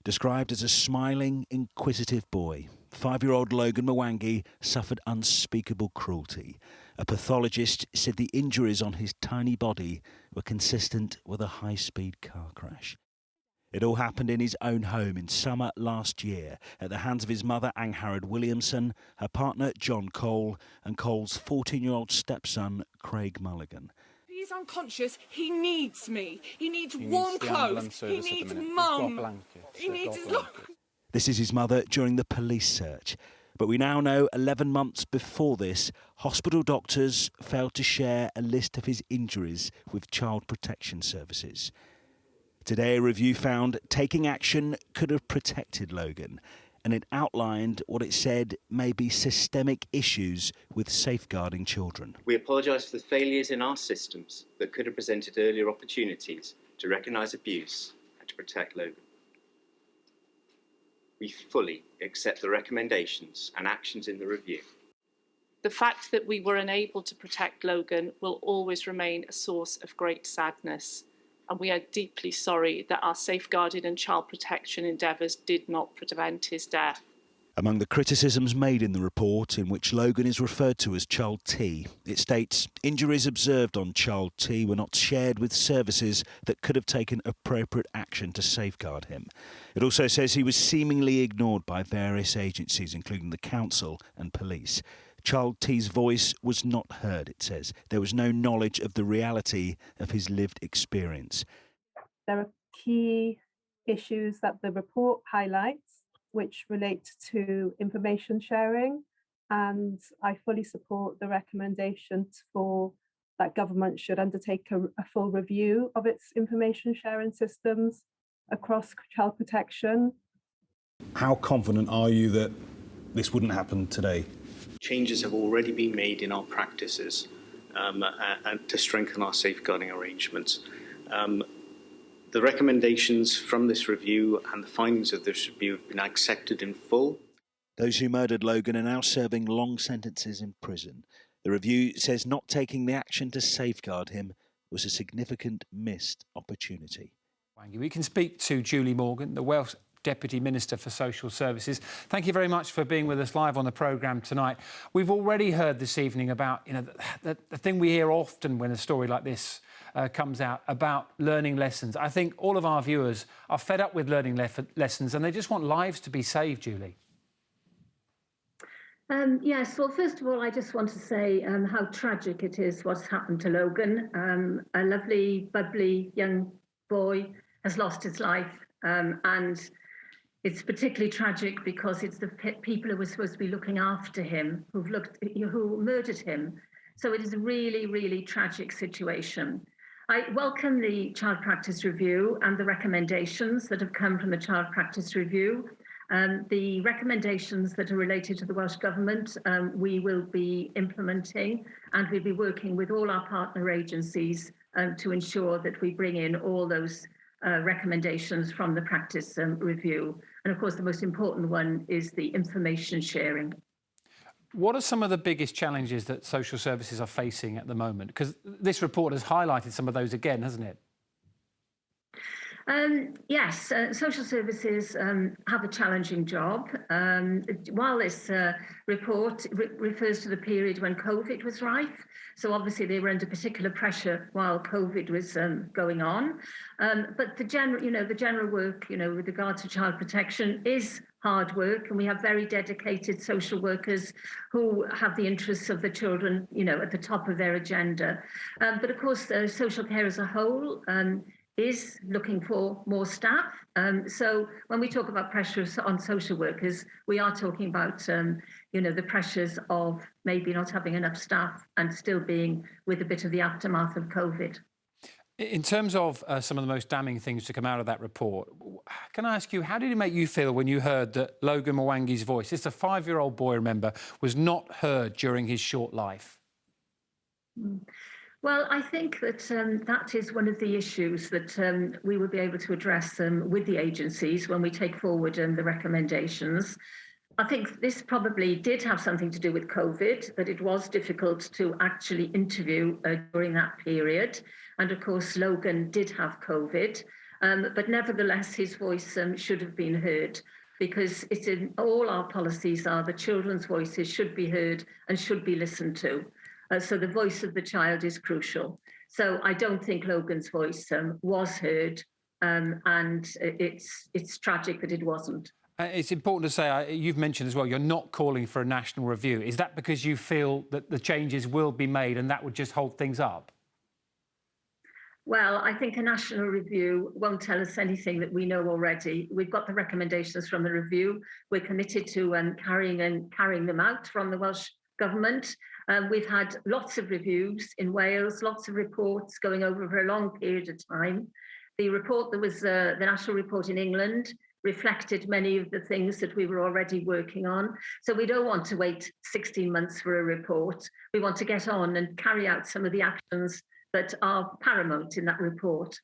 Described as a smiling, inquisitive boy, 5-year-old Logan Mwangi suffered unspeakable cruelty. A pathologist said the injuries on his tiny body were consistent with a high-speed car crash. It all happened in his own home in summer last year at the hands of his mother, Angharad Williamson, her partner, John Cole, and Cole's 14-year-old stepson, Craig Mulligan. He's unconscious. He needs me. He needs warm clothes. He needs mum. He needs his look. This is his mother during the police search. But we now know 11 months before this, hospital doctors failed to share a list of his injuries with Child Protection Services. Today, a review found taking action could have protected Logan, and it outlined what it said may be systemic issues with safeguarding children. We apologise for the failures in our systems that could have presented earlier opportunities to recognise abuse and to protect Logan. We fully accept the recommendations and actions in the review. The fact that we were unable to protect Logan will always remain a source of great sadness, and we are deeply sorry that our safeguarding and child protection endeavours did not prevent his death. Among the criticisms made in the report, in which Logan is referred to as Child T, it states injuries observed on Child T were not shared with services that could have taken appropriate action to safeguard him. It also says he was seemingly ignored by various agencies, including the council and police. Child T's voice was not heard, it says. There was no knowledge of the reality of his lived experience. There are key issues that the report highlights, which relate to information sharing, and I fully support the recommendation for that government should undertake a full review of its information sharing systems across child protection. How confident are you that this wouldn't happen today? Changes have already been made in our practices and to strengthen our safeguarding arrangements. The recommendations from this review and the findings of this review have been accepted in full. Those who murdered Logan are now serving long sentences in prison. The review says not taking the action to safeguard him was a significant missed opportunity. We can speak to Julie Morgan, the Welsh Deputy Minister for Social Services. Thank you very much for being with us live on the programme tonight. We've already heard this evening about the thing we hear often when a story like this comes out about learning lessons. I think all of our viewers are fed up with learning lessons and they just want lives to be saved, Julie. Yes, well, first of all, I just want to say how tragic it is what's happened to Logan. A lovely, bubbly young boy has lost his life, and it's particularly tragic because it's the people who were supposed to be looking after him who murdered him. So it is a really, really tragic situation. I welcome the Child Practice Review and the recommendations that have come from the Child Practice Review. The recommendations that are related to the Welsh Government, we will be implementing, and we'll be working with all our partner agencies to ensure that we bring in all those recommendations from the practice review. And of course, the most important one is the information sharing. What are some of the biggest challenges that social services are facing at the moment? Because this report has highlighted some of those again, hasn't it? Yes, social services have a challenging job. While this report refers to the period when COVID was rife, so obviously they were under particular pressure while COVID was going on. But the general work, with regard to child protection is hard work, and we have very dedicated social workers who have the interests of the children, at the top of their agenda. But of course, social care as a whole is looking for more staff. So when we talk about pressures on social workers, we are talking about, the pressures of maybe not having enough staff and still being with a bit of the aftermath of COVID. In terms of some of the most damning things to come out of that report, can I ask you, how did it make you feel when you heard that Logan Mwangi's voice, just a 5-year-old boy, remember, was not heard during his short life? Well, I think that that is one of the issues that we will be able to address with the agencies when we take forward the recommendations. I think this probably did have something to do with COVID, that it was difficult to actually interview during that period. And of course, Logan did have COVID. But nevertheless, his voice should have been heard, because it's in all our policies are the children's voices should be heard and should be listened to. So the voice of the child is crucial. So I don't think Logan's voice was heard, and it's tragic that it wasn't. It's important to say, you've mentioned as well, you're not calling for a national review. Is that because you feel that the changes will be made and that would just hold things up? Well, I think a national review won't tell us anything that we know already. We've got the recommendations from the review. We're committed to carrying them out from the Welsh Government. We've had lots of reviews in Wales, lots of reports going over for a long period of time. The report that was the national report in England reflected many of the things that we were already working on. So we don't want to wait 16 months for a report. We want to get on and carry out some of the actions that are paramount in that report.